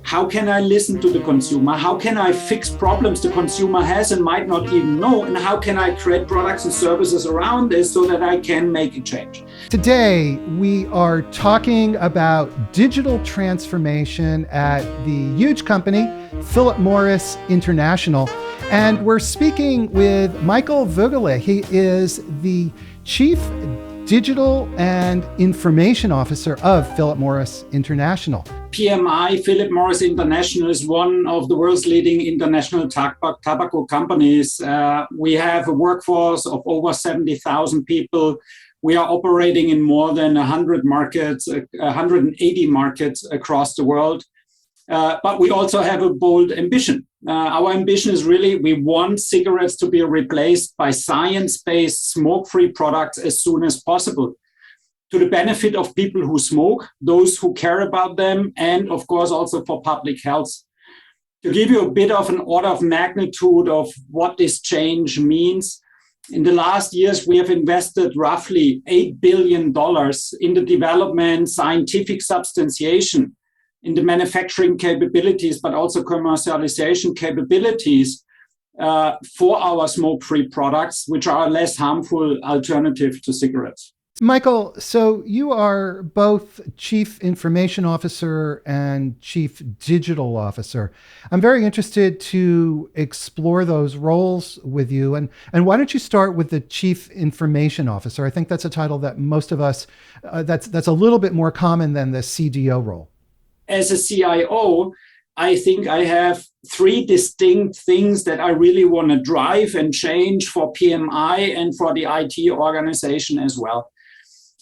How can I listen to the consumer? How can I fix problems the consumer has and might not even know? And how can I create products and services around this so that I can make a change? Today, we are talking about digital transformation at the huge company, Philip Morris International. And we're speaking with Michael Voegele. He is the Chief Digital and Information Officer of Philip Morris International. PMI, Philip Morris International, is one of the world's leading international tobacco companies. We have a workforce of over 70,000 people. We are operating in more than 100 markets, 180 markets across the world. But we also have a bold ambition. Our ambition is really, we want cigarettes to be replaced by science-based smoke-free products as soon as possible, to the benefit of people who smoke, those who care about them, and of course also for public health. To give you a bit of an order of magnitude of what this change means, in the last years, we have invested roughly $8 billion in the development, scientific substantiation, in the manufacturing capabilities, but also commercialization capabilities for our smoke-free products, which are a less harmful alternative to cigarettes. Michael, so you are both Chief Information Officer and Chief Digital Officer. I'm very interested to explore those roles with you. And why don't you start with the Chief Information Officer? I think that's a title that most of us, that's a little bit more common than the CDO role. As a CIO, I think I have three distinct things that I really want to drive and change for PMI and for the IT organization as well.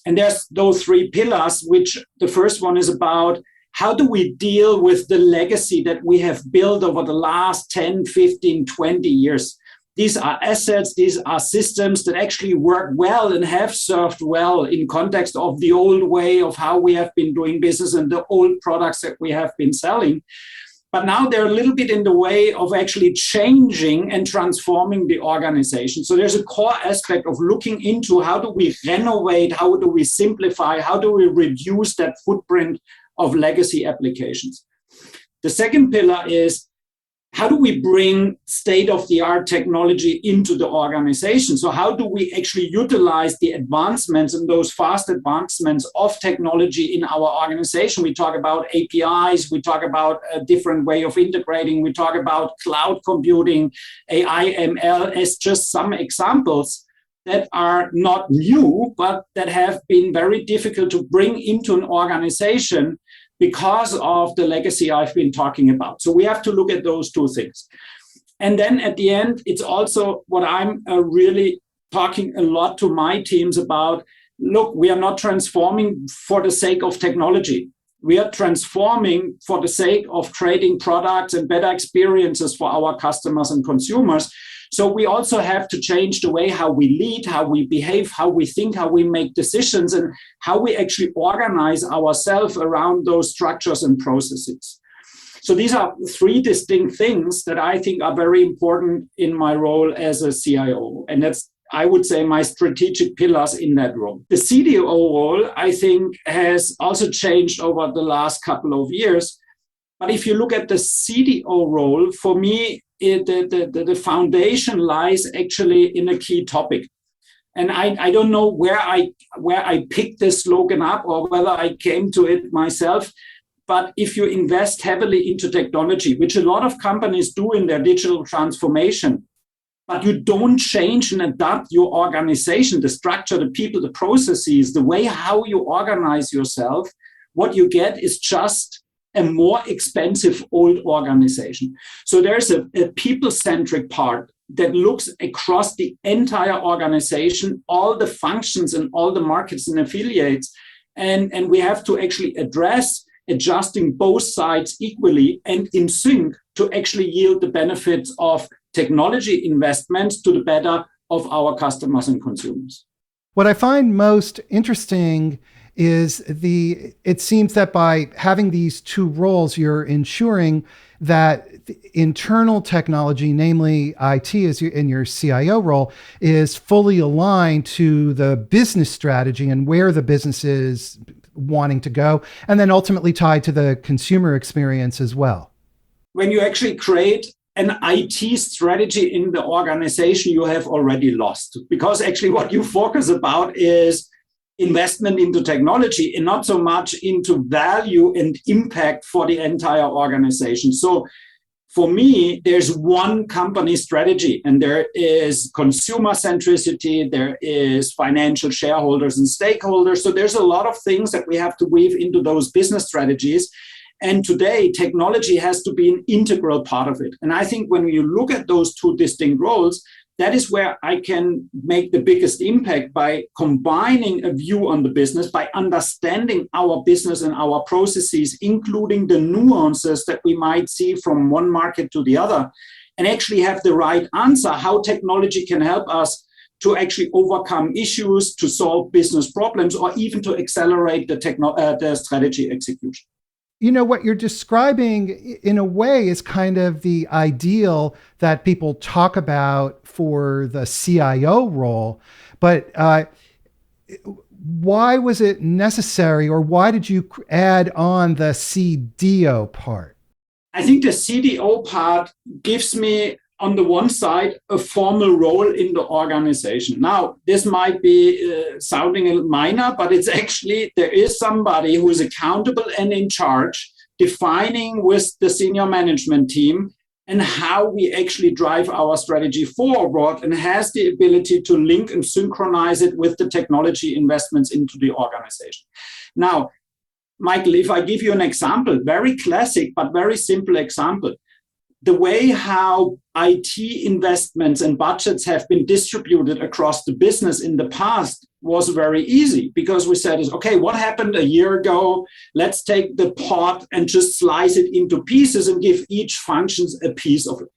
And there's those three pillars, which the first one is about how do we deal with the legacy that we have built over the last 10, 15, 20 years. These are assets, these are systems that actually work well and have served well in context of the old way of how we have been doing business and the old products that we have been selling. But now they're a little bit in the way of actually changing and transforming the organization. So there's a core aspect of looking into how do we renovate, how do we simplify, how do we reduce that footprint of legacy applications. The second pillar is how do we bring state-of-the-art technology into the organization? So how do we actually utilize the advancements and those fast advancements of technology in our organization? We talk about APIs, we talk about a different way of integrating, we talk about cloud computing, AI, ML as just some examples that are not new, but that have been very difficult to bring into an organization because of the legacy I've been talking about. So we have to look at those two things. And then at the end, it's also what I'm really talking a lot to my teams about. Look, we are not transforming for the sake of technology. We are transforming for the sake of creating products and better experiences for our customers and consumers. So we also have to change the way how we lead, how we behave, how we think, how we make decisions, and how we actually organize ourselves around those structures and processes. So these are three distinct things that I think are very important in my role as a CIO. And that's, I would say, my strategic pillars in that role. The CDO role, I think, has also changed over the last couple of years. But if you look at the CDO role, for me, the foundation lies actually in a key topic. And I don't know where I picked this slogan up or whether I came to it myself. But if you invest heavily into technology, which a lot of companies do in their digital transformation, but you don't change and adapt your organization, the structure, the people, the processes, the way how you organize yourself, what you get is just a more expensive old organization. So there's a people-centric part that looks across the entire organization, all the functions and all the markets and affiliates. And we have to actually address adjusting both sides equally and in sync to actually yield the benefits of technology investments to the better of our customers and consumers. What I find most interesting is it seems that by having these two roles, you're ensuring that internal technology, namely IT as in your CIO role, is fully aligned to the business strategy and where the business is wanting to go, and then ultimately tied to the consumer experience as well. When you actually create an IT strategy in the organization, you have already lost, because actually what you focus about is investment into technology and not so much into value and impact for the entire organization. So for me, there's one company strategy, and there is consumer centricity, there is financial shareholders and stakeholders. So there's a lot of things that we have to weave into those business strategies. And today, technology has to be an integral part of it. And I think when you look at those two distinct roles, that is where I can make the biggest impact, by combining a view on the business, by understanding our business and our processes, including the nuances that we might see from one market to the other, and actually have the right answer, how technology can help us to actually overcome issues, to solve business problems, or even to accelerate the strategy execution. You know, what you're describing in a way is kind of the ideal that people talk about for the CIO role. But why was it necessary, or why did you add on the CDO part? I think the CDO part gives me, on the one side, a formal role in the organization. Now, this might be sounding a little minor, but it's actually, there is somebody who is accountable and in charge, defining with the senior management team and how we actually drive our strategy forward, and has the ability to link and synchronize it with the technology investments into the organization. Now, Michael, if I give you an example, very classic but very simple example, the way how IT investments and budgets have been distributed across the business in the past was very easy, because we said, okay, what happened a year ago? Let's take the pot and just slice it into pieces and give each function a piece of it.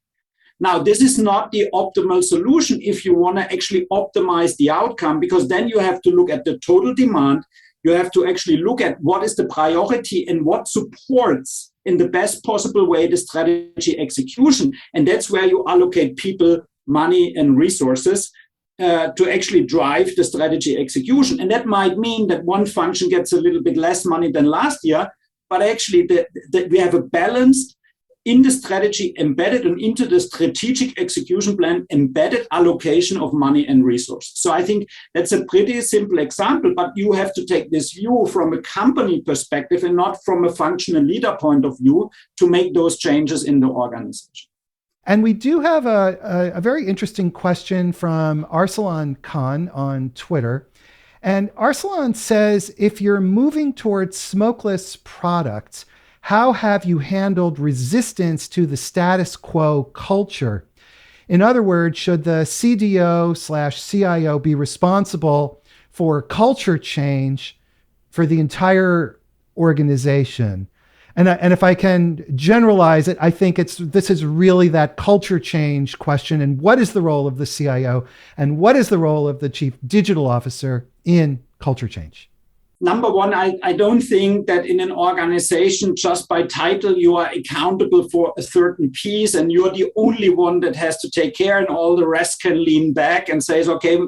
Now, this is not the optimal solution if you want to actually optimize the outcome, because then you have to look at the total demand. You have to actually look at what is the priority and what supports in the best possible way the strategy execution. And that's where you allocate people, money, and resources to actually drive the strategy execution. And that might mean that one function gets a little bit less money than last year, but actually we have a balanced, in the strategy embedded, and into the strategic execution plan embedded allocation of money and resources. So I think that's a pretty simple example, but you have to take this view from a company perspective and not from a functional leader point of view to make those changes in the organization. And we do have a very interesting question from Arsalan Khan on Twitter. And Arsalan says, if you're moving towards smokeless products, how have you handled resistance to the status quo culture? In other words, should the CDO/CIO be responsible for culture change for the entire organization? And if I can generalize it, I think this is really that culture change question. And what is the role of the CIO, and what is the role of the chief digital officer in culture change? Number one, I don't think that in an organization, just by title, you are accountable for a certain piece and you're the only one that has to take care, and all the rest can lean back and say, okay,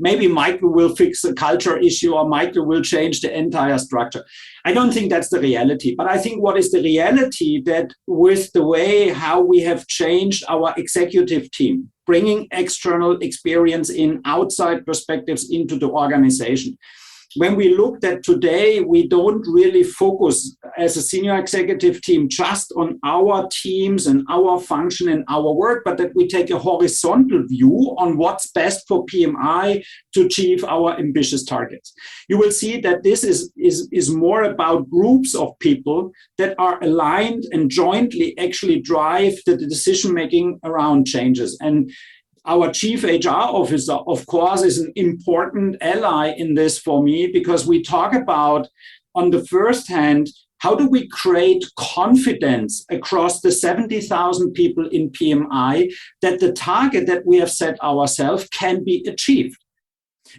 maybe Michael will fix the culture issue, or Michael will change the entire structure. I don't think that's the reality. But I think what is the reality, that with the way how we have changed our executive team, bringing external experience in, outside perspectives into the organization, when we looked at today, we don't really focus as a senior executive team just on our teams and our function and our work, but that we take a horizontal view on what's best for PMI to achieve our ambitious targets. You will see that this is more about groups of people that are aligned and jointly actually drive the decision-making around changes. And our chief HR officer, of course, is an important ally in this for me, because we talk about, on the first hand, how do we create confidence across the 70,000 people in PMI that the target that we have set ourselves can be achieved?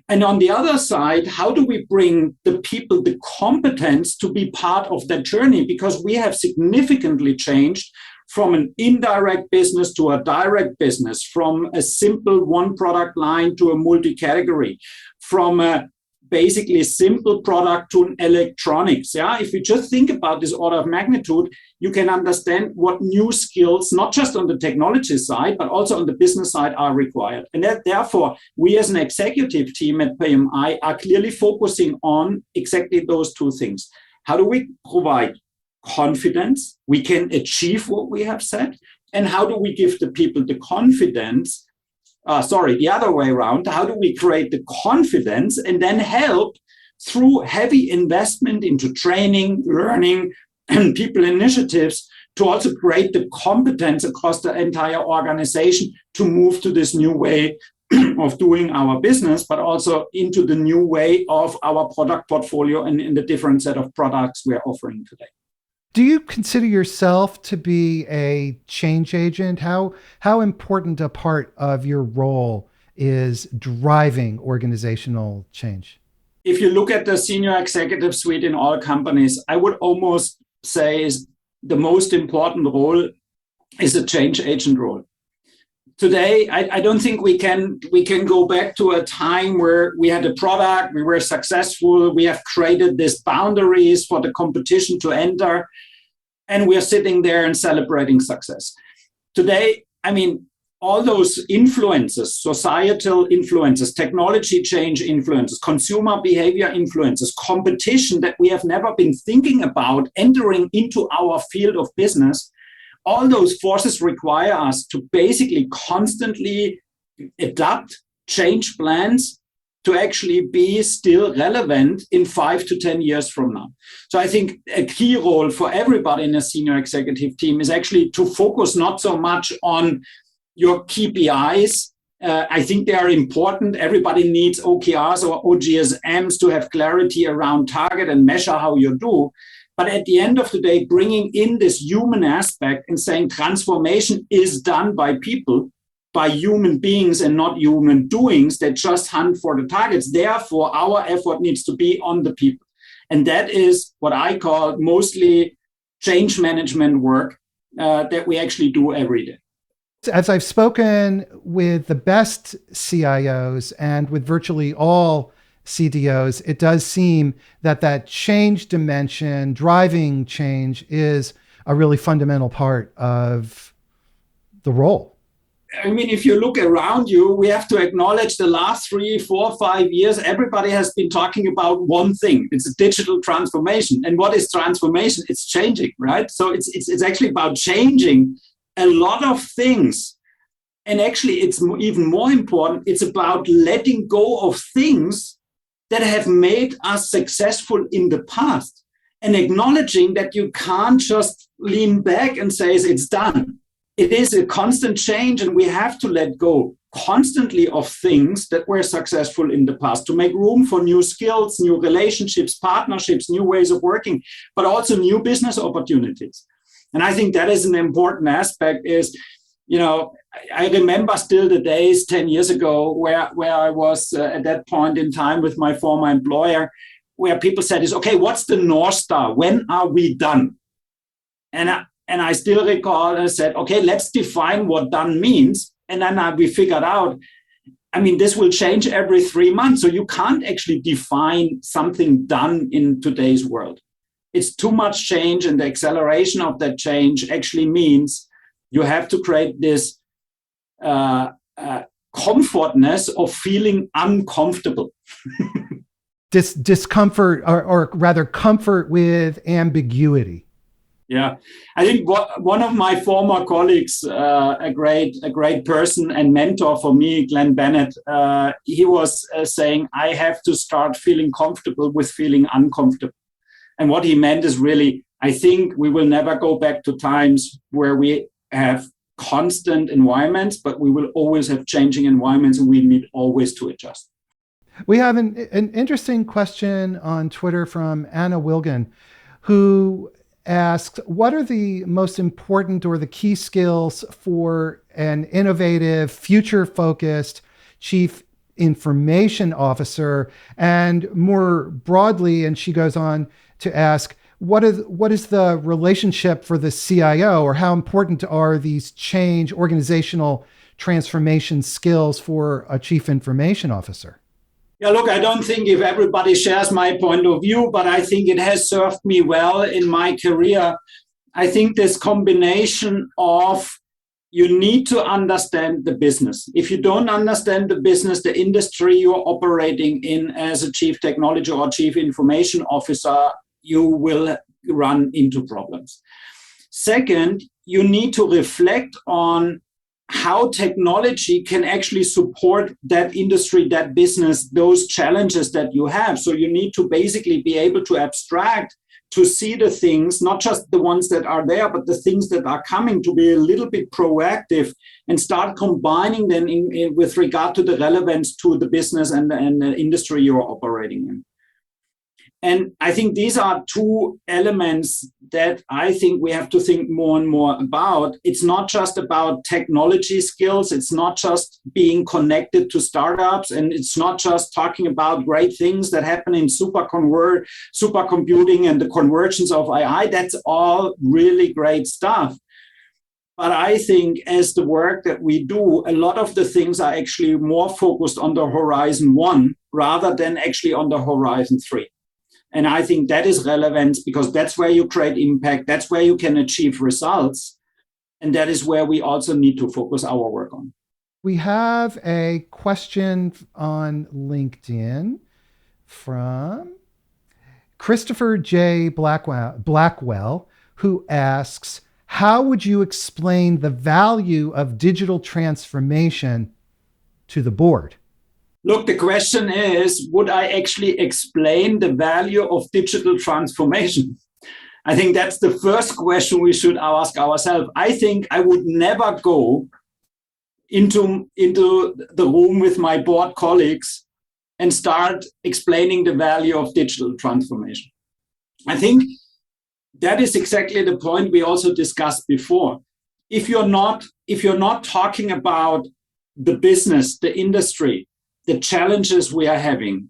And on the other side, how do we bring the people the competence to be part of that journey? Because we have significantly changed from an indirect business to a direct business, from a simple one product line to a multi-category, from a basically simple product to electronics. Yeah, if you just think about this order of magnitude, you can understand what new skills, not just on the technology side, but also on the business side, are required. And that, therefore, we as an executive team at PMI are clearly focusing on exactly those two things. How do we provide confidence we can achieve what we have said? And how do we give the people the confidence? The other way around. How do we create the confidence and then help through heavy investment into training, learning, and people initiatives to also create the competence across the entire organization to move to this new way of doing our business, but also into the new way of our product portfolio and in the different set of products we're offering today. Do you consider yourself to be a change agent? How important a part of your role is driving organizational change? If you look at the senior executive suite in all companies, I would almost say is the most important role is a change agent role. Today, I don't think we can go back to a time where we had a product, we were successful, we have created these boundaries for the competition to enter, and we're sitting there and celebrating success. Today, I mean, all those influences, societal influences, technology change influences, consumer behavior influences, competition that we have never been thinking about entering into our field of business, all those forces require us to basically constantly adapt, change plans to actually be still relevant in 5 to 10 years from now. So I think a key role for everybody in a senior executive team is actually to focus not so much on your KPIs. I think they are important. Everybody needs OKRs or OGSMs to have clarity around target and measure how you do. But at the end of the day, bringing in this human aspect and saying transformation is done by people, by human beings and not human doings that just hunt for the targets. Therefore, our effort needs to be on the people. And that is what I call mostly change management work that we actually do every day. As I've spoken with the best CIOs and with virtually all CDOs, it does seem that change dimension, driving change, is a really fundamental part of the role. I mean, if you look around you, we have to acknowledge the last 3, 4, 5 years, everybody has been talking about one thing. It's a digital transformation. And what is transformation? It's changing, right? So it's actually about changing a lot of things. And actually, it's even more important. It's about letting go of things that have made us successful in the past and acknowledging that you can't just lean back and say it's done. It is a constant change, and we have to let go constantly of things that were successful in the past to make room for new skills, new relationships, partnerships, new ways of working, but also new business opportunities. And I think that is an important aspect is, you know, I remember still the days 10 years ago where I was at that point in time with my former employer, where people said okay, what's the North Star? When are we done? And I still recall, I said, okay, let's define what done means. And then we figured out, I mean, this will change every 3 months. So you can't actually define something done in today's world. It's too much change, and the acceleration of that change actually means you have to create this comfortness of feeling uncomfortable. Discomfort, or rather comfort with ambiguity. Yeah, I think one of my former colleagues, a great person and mentor for me, Glenn Bennett, he was saying, I have to start feeling comfortable with feeling uncomfortable. And what he meant is really, I think we will never go back to times where we have constant environments, but we will always have changing environments, and we need always to adjust. We have an interesting question on Twitter from Anna Wilgan, who asks, what are the most important or the key skills for an innovative, future-focused chief information officer? And more broadly, and she goes on to ask, what is the relationship for the CIO, or how important are these change organizational transformation skills for a chief information officer? Yeah, look, I don't think if everybody shares my point of view, but I think it has served me well in my career. I think this combination of you need to understand the business. If you don't understand the business, the industry you're operating in as a chief technology or chief information officer, you will run into problems. Second, you need to reflect on how technology can actually support that industry, that business, those challenges that you have. So you need to basically be able to abstract, to see the things, not just the ones that are there, but the things that are coming, to be a little bit proactive and start combining them with regard to the relevance to the business and the industry you're operating in. And I think these are two elements that I think we have to think more and more about. It's not just about technology skills. It's not just being connected to startups. And it's not just talking about great things that happen in supercomputing and the convergence of AI. That's all really great stuff. But I think as the work that we do, a lot of the things are actually more focused on the horizon 1 rather than actually on the horizon 3. And I think that is relevant because that's where you create impact. That's where you can achieve results. And that is where we also need to focus our work on. We have a question on LinkedIn from Christopher J. Blackwell, who asks, how would you explain the value of digital transformation to the board? Look, the question is, would I actually explain the value of digital transformation? I think that's the first question we should ask ourselves. I think I would never go into the room with my board colleagues and start explaining the value of digital transformation. I think that is exactly the point we also discussed before. If you're not talking about the business, the industry, the challenges we are having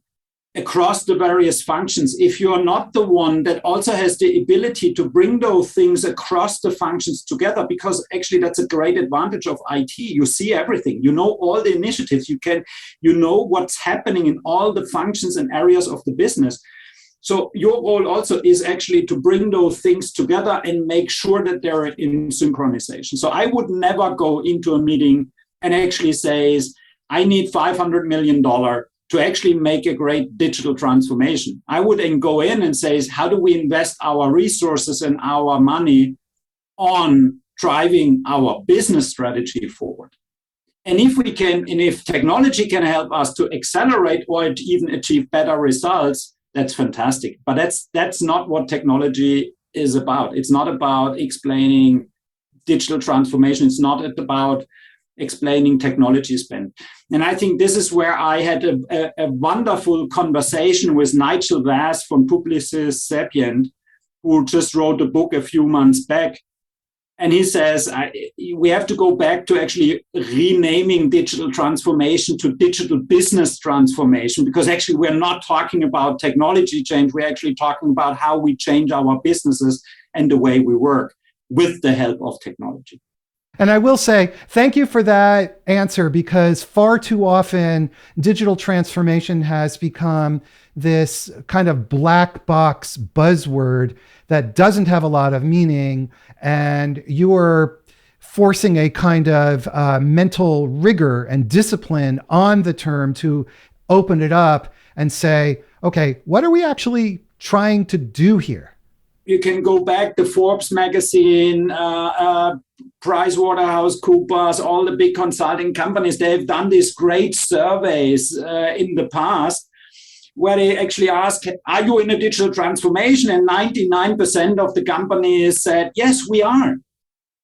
across the various functions, if you're not the one that also has the ability to bring those things across the functions together, because actually that's a great advantage of IT. You see everything, you know all the initiatives, you know what's happening in all the functions and areas of the business. So your role also is actually to bring those things together and make sure that they're in synchronization. So I would never go into a meeting and actually say, I need $500 million to actually make a great digital transformation. I would then go in and say, how do we invest our resources and our money on driving our business strategy forward? And if we can, and if technology can help us to accelerate or even achieve better results, that's fantastic. But that's not what technology is about. It's not about explaining digital transformation. It's not about explaining technology spend. And I think this is where I had a wonderful conversation with Nigel Vass from Publicis Sapient, who just wrote a book a few months back. And he says, we have to go back to actually renaming digital transformation to digital business transformation, because actually we're not talking about technology change. We're actually talking about how we change our businesses and the way we work with the help of technology. And I will say, thank you for that answer, because far too often digital transformation has become this kind of black box buzzword that doesn't have a lot of meaning. And you are forcing a kind of mental rigor and discipline on the term to open it up and say, okay, what are we actually trying to do here? You can go back to Forbes magazine, PricewaterhouseCoopers, all the big consulting companies. They've done these great surveys in the past where they actually ask, are you in a digital transformation? And 99% of the companies said, yes, we are.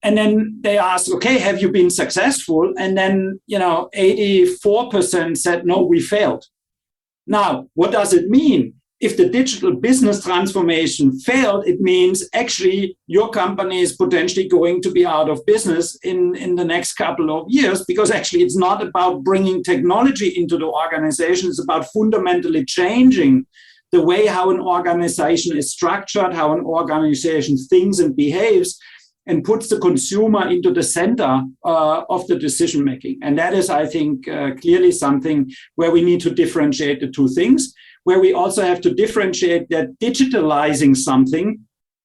And then they asked, okay, have you been successful? And then, 84% said, no, we failed. Now, what does it mean? If the digital business transformation failed, it means actually your company is potentially going to be out of business in the next couple of years, because actually it's not about bringing technology into the organization. It's about fundamentally changing the way how an organization is structured, how an organization thinks and behaves. and puts the consumer into the center of the decision making. And that is, I think, clearly something where we need to differentiate the two things, where we also have to differentiate that digitalizing something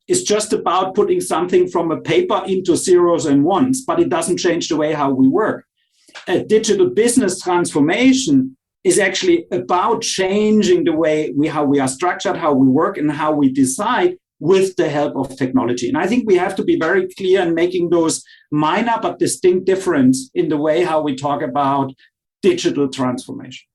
is just about putting something from a paper into zeros and ones, but it doesn't change the way how we work. A digital business transformation is actually about changing the way how we are structured, how we work, and how we decide with the help of technology. And I think we have to be very clear in making those minor but distinct difference in the way how we talk about digital transformation.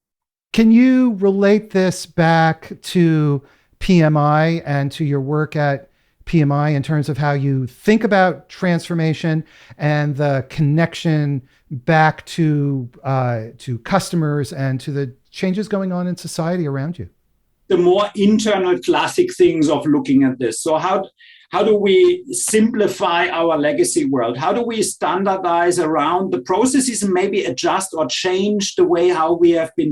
Can you relate this back to PMI and to your work at PMI in terms of how you think about transformation and the connection back to customers and to the changes going on in society around you? The more internal classic things of looking at this. So how do we simplify our legacy world? How do we standardize around the processes and maybe adjust or change the way how we have been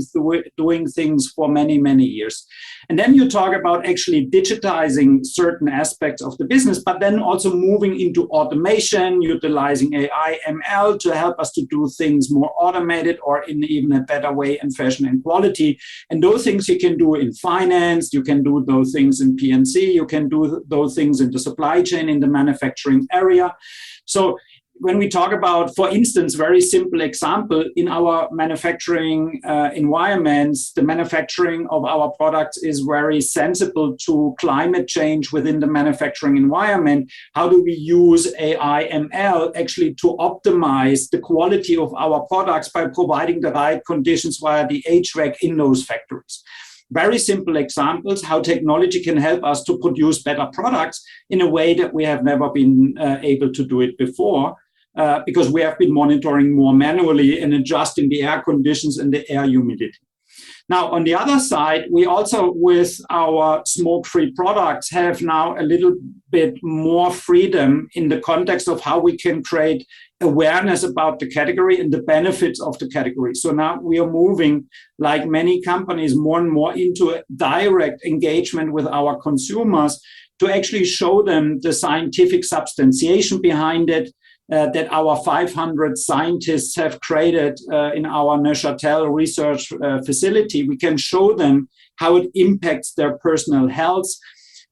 doing things for many, many years? And then you talk about actually digitizing certain aspects of the business, but then also moving into automation, utilizing AI, ML to help us to do things more automated or in even a better way and fashion and quality. And those things you can do in finance, you can do those things in P&C, you can do those things in the supply chain, in the manufacturing area. So when we talk about, for instance, very simple example, in our manufacturing environments, the manufacturing of our products is very sensible to climate change within the manufacturing environment. How do we use AI, ML actually to optimize the quality of our products by providing the right conditions via the HVAC in those factories? Very simple examples how technology can help us to produce better products in a way that we have never been able to do it before. Because we have been monitoring more manually and adjusting the air conditions and the air humidity. Now, on the other side, we also, with our smoke-free products, have now a little bit more freedom in the context of how we can create awareness about the category and the benefits of the category. So now we are moving, like many companies, more and more into a direct engagement with our consumers to actually show them the scientific substantiation behind it, that our 500 scientists have created in our Neuchâtel research facility. We can show them how it impacts their personal health.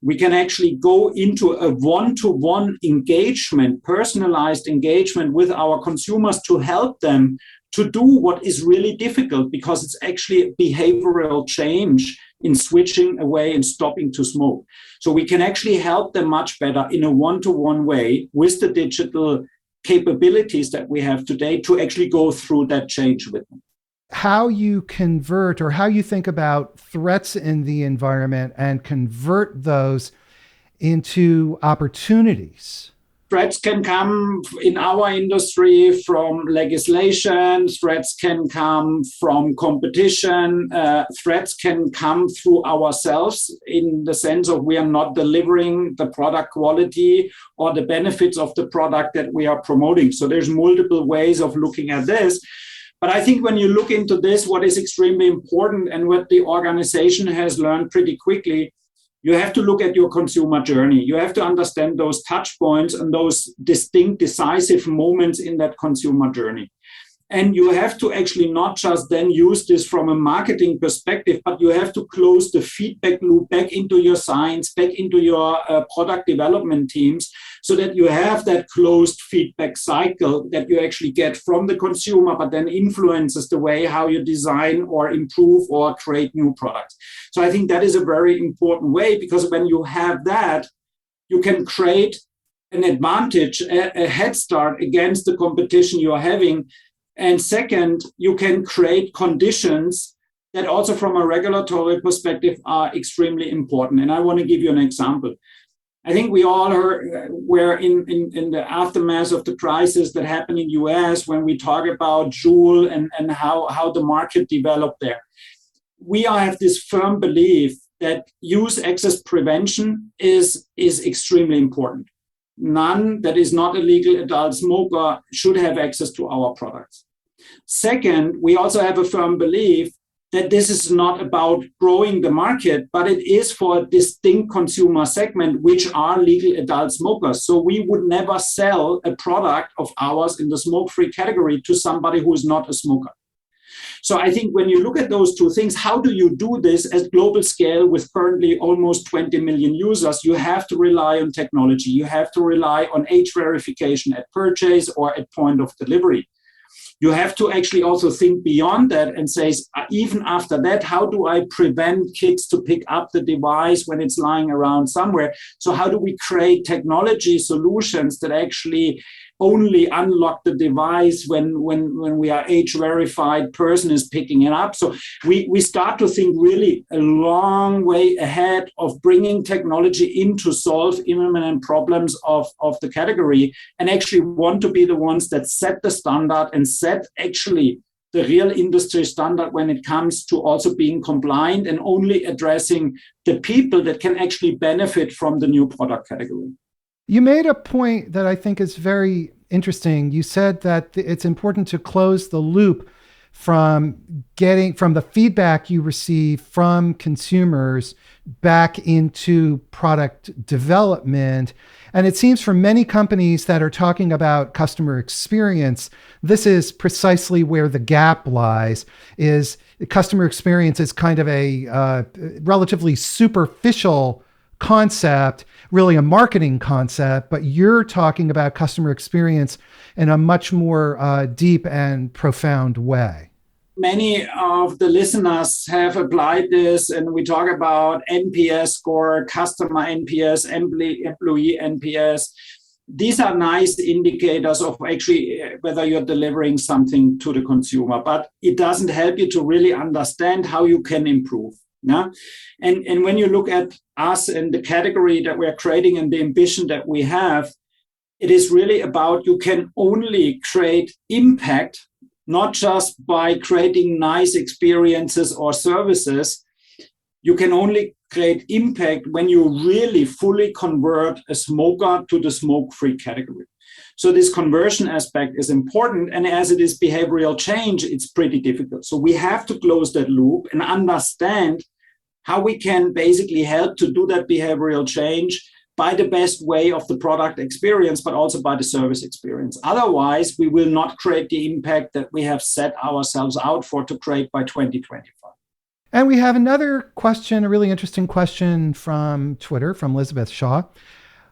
We can actually go into a one-to-one engagement, personalized engagement with our consumers to help them to do what is really difficult, because it's actually a behavioral change in switching away and stopping to smoke. So we can actually help them much better in a one-to-one way with the digital capabilities that we have today to actually go through that change with them. How you convert, or how you think about threats in the environment and convert those into opportunities. Threats can come in our industry from legislation, threats can come from competition, threats can come through ourselves in the sense of we are not delivering the product quality or the benefits of the product that we are promoting. So there's multiple ways of looking at this. But I think when you look into this, what is extremely important and what the organization has learned pretty quickly, you have to look at your consumer journey. You have to understand those touch points and those distinct, decisive moments in that consumer journey. And you have to actually not just then use this from a marketing perspective, but you have to close the feedback loop back into your science, back into your product development teams, so that you have that closed feedback cycle that you actually get from the consumer, but then influences the way how you design or improve or create new products. So I think that is a very important way, because when you have that, you can create an advantage, a head start against the competition you're having. And second, you can create conditions that also from a regulatory perspective are extremely important. And I want to give you an example. I think we all were in the aftermath of the crisis that happened in the US when we talk about Juul and how the market developed there. We have this firm belief that youth access prevention is extremely important. None that is not a legal adult smoker should have access to our products. Second, we also have a firm belief that this is not about growing the market, but it is for a distinct consumer segment, which are legal adult smokers. So we would never sell a product of ours in the smoke-free category to somebody who is not a smoker. So I think when you look at those two things, how do you do this at global scale with currently almost 20 million users? You have to rely on technology. You have to rely on age verification at purchase or at point of delivery. You have to actually also think beyond that and say, even after that, how do I prevent kids to pick up the device when it's lying around somewhere? So how do we create technology solutions that actually only unlock the device when we are age verified person is picking it up? So we start to think really a long way ahead of bringing technology in to solve imminent problems of the category, and actually want to be the ones that set the standard and set actually the real industry standard when it comes to also being compliant and only addressing the people that can actually benefit from the new product category. You made a point that I think is very interesting. You said that it's important to close the loop from the feedback you receive from consumers back into product development. And it seems for many companies that are talking about customer experience, this is precisely where the gap lies. Is customer experience is kind of a relatively superficial concept, really a marketing concept, but you're talking about customer experience in a much more deep and profound way. Many of the listeners have applied this, and we talk about NPS score, customer NPS, employee NPS. These are nice indicators of actually whether you're delivering something to the consumer, but it doesn't help you to really understand how you can improve. Yeah? And when you look at us and the category that we're creating and the ambition that we have, it is really about you can only create impact, not just by creating nice experiences or services. You can only create impact when you really fully convert a smoker to the smoke-free category. So this conversion aspect is important. And as it is behavioral change, it's pretty difficult. So we have to close that loop and understand how we can basically help to do that behavioral change by the best way of the product experience, but also by the service experience. Otherwise, we will not create the impact that we have set ourselves out for to create by 2025. And we have another question, a really interesting question from Twitter, from Elizabeth Shaw,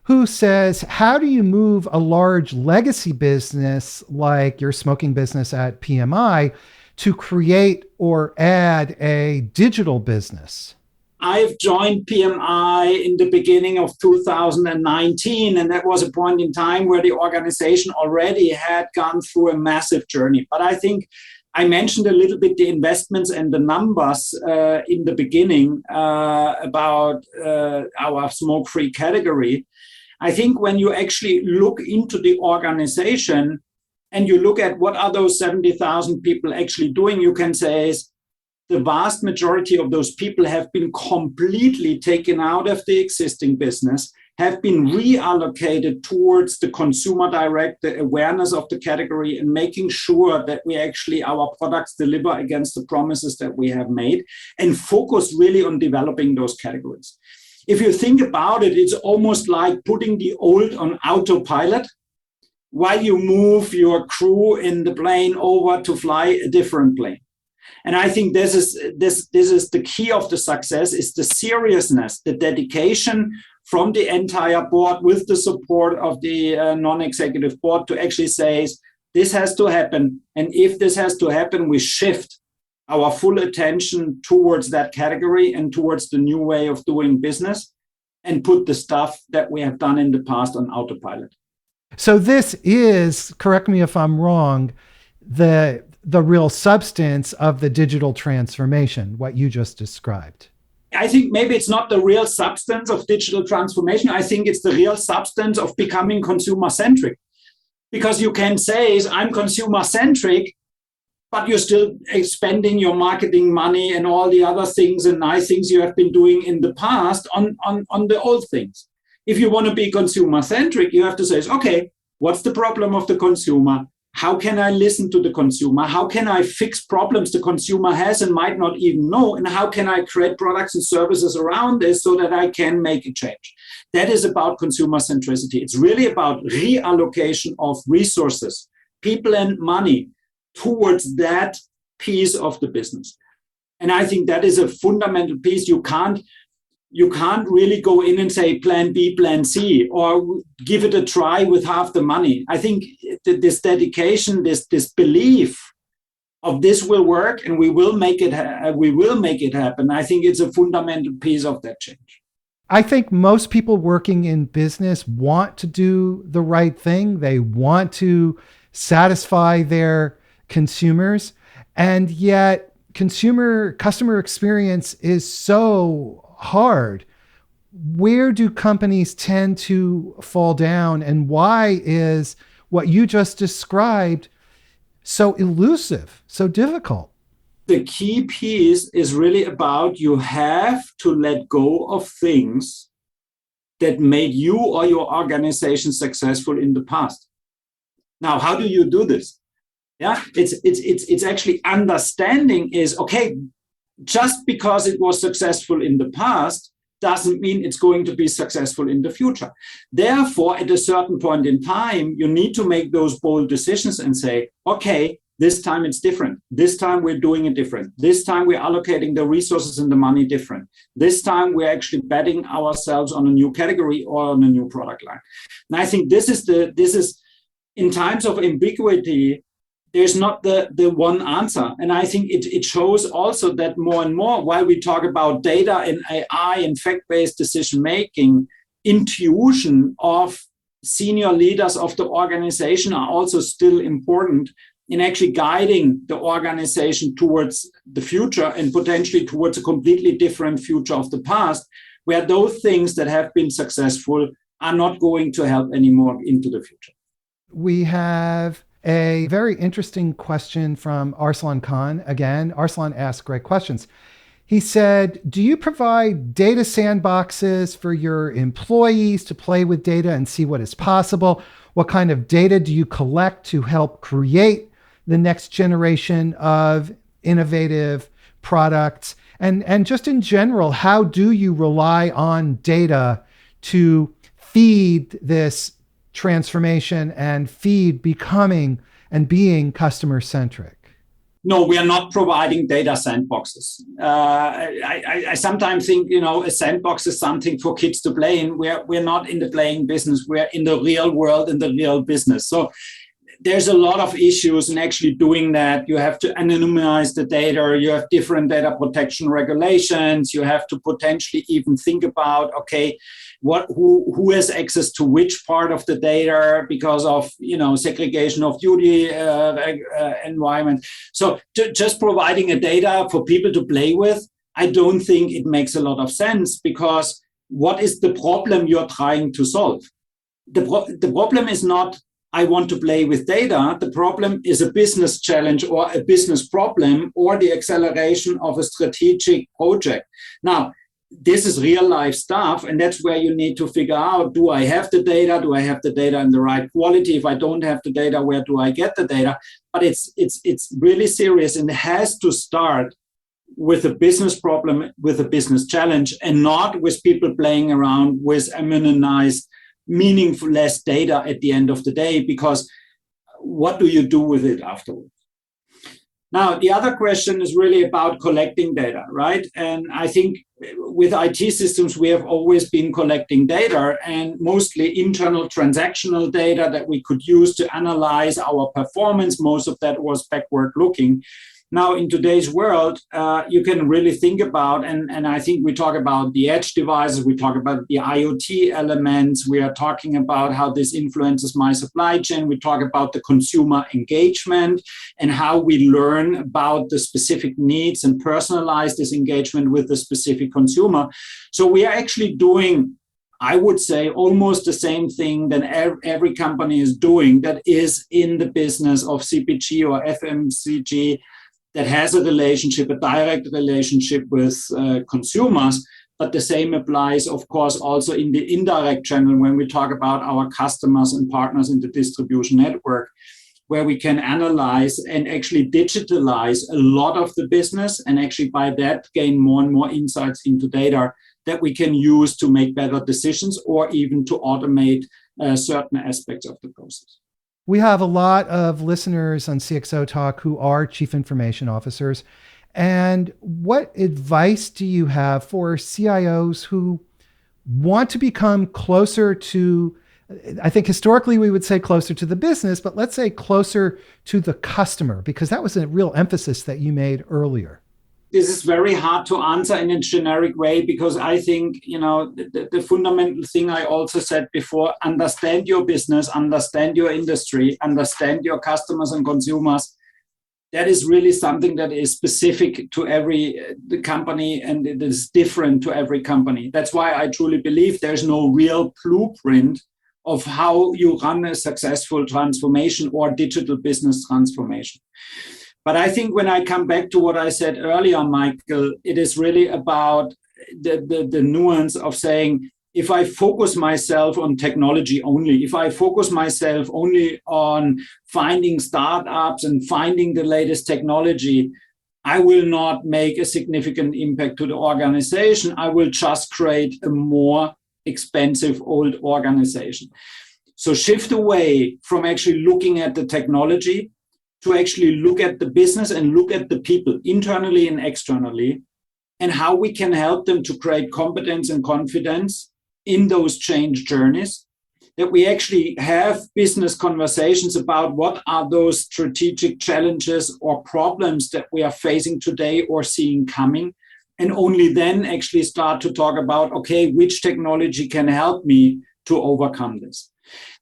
who says, how do you move a large legacy business like your smoking business at PMI to create or add a digital business? I've joined PMI in the beginning of 2019, and that was a point in time where the organization already had gone through a massive journey. But I think I mentioned a little bit the investments and the numbers in the beginning about our smoke-free category. I think when you actually look into the organization and you look at what are those 70,000 people actually doing, you can say the vast majority of those people have been completely taken out of the existing business, have been reallocated towards the consumer direct, the awareness of the category, and making sure that we actually, our products deliver against the promises that we have made, and focus really on developing those categories. If you think about it, it's almost like putting the old on autopilot while you move your crew in the plane over to fly a different plane. And I think this is the key of the success, is the seriousness, the dedication from the entire board with the support of the non-executive board to actually say, this has to happen. And if this has to happen, we shift our full attention towards that category and towards the new way of doing business, and put the stuff that we have done in the past on autopilot. So this is, correct me if I'm wrong, the real substance of the digital transformation, what you just described. I think maybe it's not the real substance of digital transformation. I think it's the real substance of becoming consumer-centric. Because you can say, I'm consumer-centric, but you're still spending your marketing money and all the other things and nice things you have been doing in the past on the old things. If you want to be consumer-centric, you have to say, okay, what's the problem of the consumer? how can I listen to the consumer? How can I fix problems the consumer has and might not even know? And how can I create products and services around this so that I can make a change? That is about consumer centricity. It's really about reallocation of resources, people and money towards that piece of the business. And I think that is a fundamental piece. You can't really go in and say plan B, plan C, or give it a try with half the money. I think this dedication, this belief of this will work and we will make it happen. I think it's a fundamental piece of that change. I think most people working in business want to do the right thing. They want to satisfy their consumers, and yet customer experience is so hard. Where do companies tend to fall down, and why is what you just described so elusive, so difficult? The key piece is really about you have to let go of things that made you or your organization successful in the past. Now, how do you do this? Yeah, it's actually understanding is, okay, just because it was successful in the past doesn't mean it's going to be successful in the future. Therefore, at a certain point in time, you need to make those bold decisions and say, okay, this time it's different. This time we're doing it different. This time we're allocating the resources and the money different. This time we're actually betting ourselves on a new category or on a new product line. And I think this is in times of ambiguity, there's not the one answer. And I think it shows also that more and more, while we talk about data and AI and fact-based decision-making, intuition of senior leaders of the organization are also still important in actually guiding the organization towards the future and potentially towards a completely different future of the past, where those things that have been successful are not going to help anymore into the future. We have a very interesting question from Arslan Khan. Again, Arslan asks great questions. He said, do you provide data sandboxes for your employees to play with data and see what is possible? What kind of data do you collect to help create the next generation of innovative products? And just in general, how do you rely on data to feed this transformation and feed becoming and being customer centric? No, we are not providing data sandboxes. I sometimes think, a sandbox is something for kids to play in. We're not in the playing business. We're in the real world, in the real business. So there's a lot of issues in actually doing that. You have to anonymize the data. You have different data protection regulations. You have to potentially even think about, okay, who has access to which part of the data because of segregation of duty environment. So just providing a data for people to play with, I don't think it makes a lot of sense, because what is the problem you're trying to solve? The problem is not I want to play with data. The problem is a business challenge or a business problem or the acceleration of a strategic project. Now, this is real life stuff, and that's where you need to figure out, do I have the data? Do I have the data in the right quality? If I don't have the data, where do I get the data? But it's really serious, and it has to start with a business problem, with a business challenge, and not with people playing around with anonymized, meaningless data at the end of the day, because what do you do with it afterwards? Now, the other question is really about collecting data, right? And I think with IT systems, we have always been collecting data, and mostly internal transactional data that we could use to analyze our performance. Most of that was backward looking. Now, in today's world, you can really think about, and I think we talk about the edge devices, we talk about the IoT elements, we are talking about how this influences my supply chain, we talk about the consumer engagement and how we learn about the specific needs and personalize this engagement with the specific consumer. So we are actually doing, I would say, almost the same thing that every company is doing that is in the business of CPG or FMCG, that has a direct relationship with consumers. But the same applies, of course, also in the indirect channel when we talk about our customers and partners in the distribution network. where we can analyze and actually digitalize a lot of the business, and actually by that gain more and more insights into data that we can use to make better decisions or even to automate certain aspects of the process. We have a lot of listeners on CXOTalk who are chief information officers. And what advice do you have for CIOs who want to become closer to, I think historically we would say closer to the business, but let's say closer to the customer, because that was a real emphasis that you made earlier? This is very hard to answer in a generic way, because I think, the fundamental thing I also said before, understand your business, understand your industry, understand your customers and consumers. That is really something that is specific to every company, and it is different to every company. That's why I truly believe there's no real blueprint of how you run a successful transformation or digital business transformation. But I think when I come back to what I said earlier, Michael, it is really about the nuance of saying, if I focus myself on technology only, if I focus myself only on finding startups and finding the latest technology, I will not make a significant impact to the organization. I will just create a more expensive old organization. So shift away from actually looking at the technology to actually look at the business and look at the people internally and externally, and how we can help them to create competence and confidence in those change journeys, that we actually have business conversations about what are those strategic challenges or problems that we are facing today or seeing coming, and only then actually start to talk about, okay, which technology can help me to overcome this.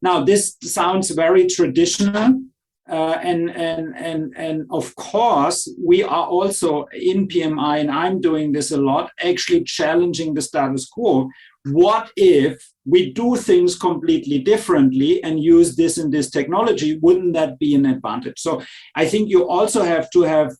Now, this sounds very traditional. And of course, we are also in PMI, and I'm doing this a lot, actually challenging the status quo. What if we do things completely differently and use this and this technology? Wouldn't that be an advantage? So I think you also have to have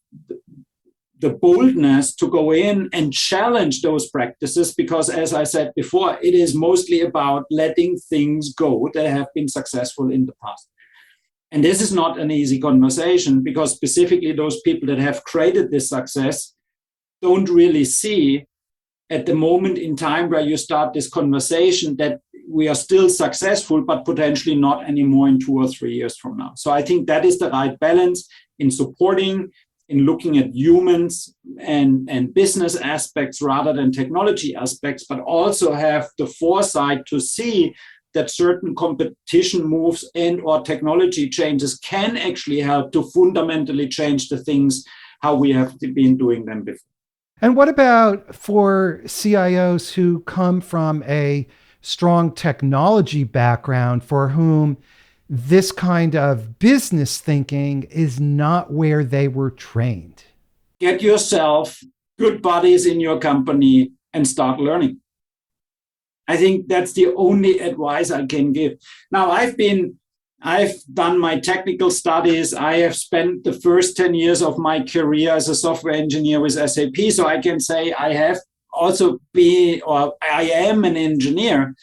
the boldness to go in and challenge those practices, because as I said before, it is mostly about letting things go that have been successful in the past. And this is not an easy conversation, because specifically those people that have created this success don't really see at the moment in time where you start this conversation that we are still successful, but potentially not anymore in 2 or 3 years from now. So I think that is the right balance in supporting, in looking at humans and business aspects rather than technology aspects, but also have the foresight to see that certain competition moves and or technology changes can actually help to fundamentally change the things how we have been doing them before. And what about for CIOs who come from a strong technology background, for whom this kind of business thinking is not where they were trained? Get yourself good buddies in your company and start learning. I think that's the only advice I can give. Now, I've done my technical studies. I have spent the first 10 years of my career as a software engineer with SAP. So I can say I have also been, or I am an engineer,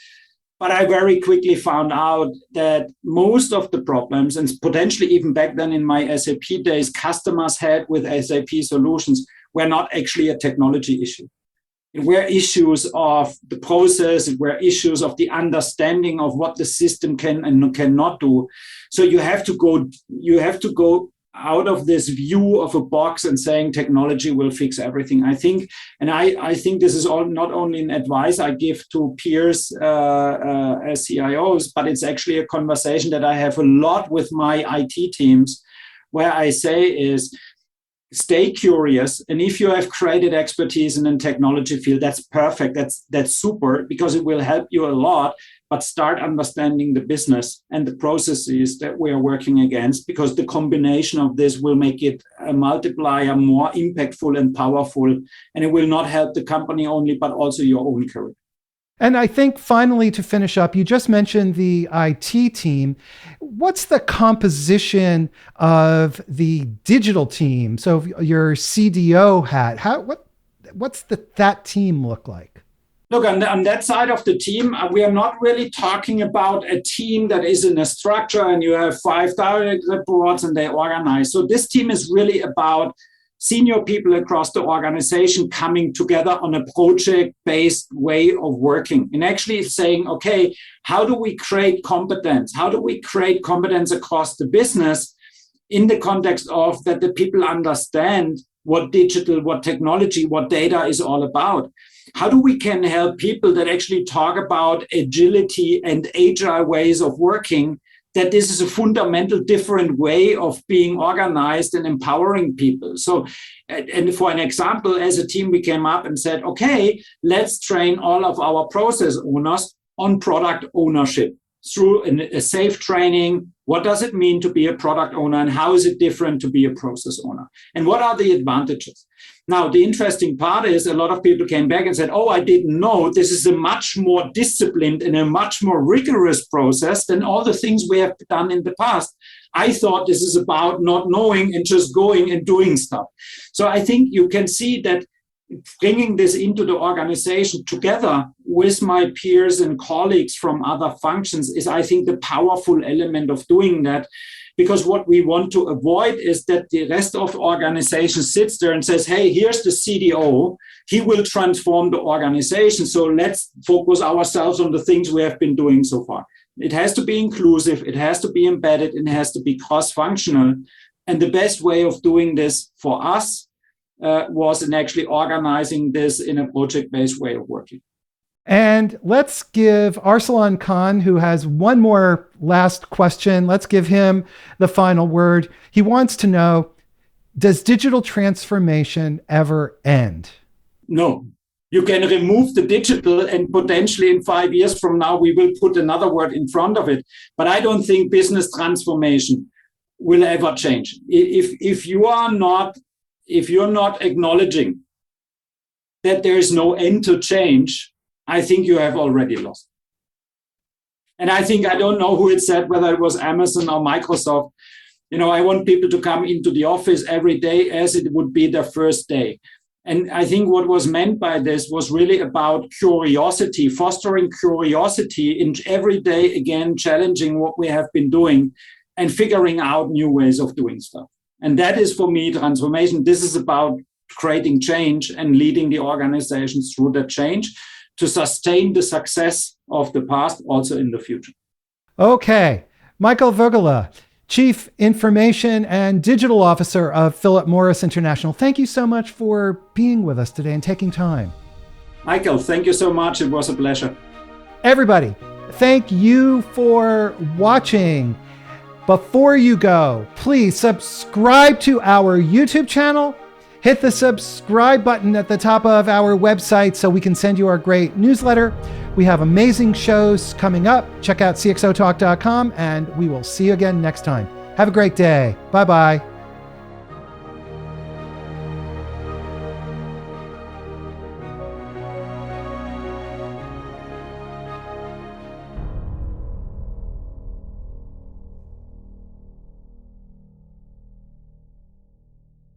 but I very quickly found out that most of the problems, and potentially even back then in my SAP days, customers had with SAP solutions were not actually a technology issue. It were issues of the process, it were issues of the understanding of what the system can and cannot do. So you have to go out of this view of a box and saying technology will fix everything. I think this is all not only an advice I give to peers as CIOs, but it's actually a conversation that I have a lot with my IT teams, where I say is, stay curious. And if you have created expertise in the technology field, that's perfect. That's super, because it will help you a lot. But start understanding the business and the processes that we are working against, because the combination of this will make it a multiplier, more impactful and powerful. And it will not help the company only, but also your own career. And I think finally, to finish up, you just mentioned the IT team. What's the composition of the digital team? So your CDO hat, what's that team look like? Look, on that side of the team, we are not really talking about a team that is in a structure and you have 5 direct reports and they organize. So this team is really about senior people across the organization coming together on a project-based way of working and actually saying, okay, how do we create competence? How do we create competence across the business in the context of that the people understand what digital, what technology, what data is all about? How do we can help people that actually talk about agility and agile ways of working, that this is a fundamental different way of being organized and empowering people. So, and for an example, as a team, we came up and said, okay, let's train all of our process owners on product ownership through a safe training. What does it mean to be a product owner and how is it different to be a process owner? And what are the advantages? Now, the interesting part is a lot of people came back and said, oh, I didn't know this is a much more disciplined and a much more rigorous process than all the things we have done in the past. I thought this is about not knowing and just going and doing stuff. So I think you can see that bringing this into the organization together with my peers and colleagues from other functions is, I think, the powerful element of doing that. Because what we want to avoid is that the rest of the organization sits there and says, hey, here's the CDO. He will transform the organization. So let's focus ourselves on the things we have been doing so far. It has to be inclusive. It has to be embedded. And it has to be cross-functional. And the best way of doing this for us was in actually organizing this in a project-based way of working. And let's give Arsalan Khan, who has one more last question, let's give him the final word. He wants to know, does digital transformation ever end? No. You can remove the digital and potentially in 5 years from now, we will put another word in front of it. But I don't think business transformation will ever change. If you're not acknowledging that there is no end to change, I think you have already lost. And I think, I don't know who it said, whether it was Amazon or Microsoft, I want people to come into the office every day as it would be their first day. And I think what was meant by this was really about curiosity, fostering curiosity in every day, again, challenging what we have been doing and figuring out new ways of doing stuff. And that is, for me, transformation. This is about creating change and leading the organizations through that change to sustain the success of the past also in the future. Okay. Michael Voegele, Chief Information and Digital Officer of Philip Morris International. Thank you so much for being with us today and taking time. Michael, thank you so much. It was a pleasure. Everybody, thank you for watching. Before you go, please subscribe to our YouTube channel. Hit the subscribe button at the top of our website so we can send you our great newsletter. We have amazing shows coming up. Check out CXOTalk.com and we will see you again next time. Have a great day. Bye-bye.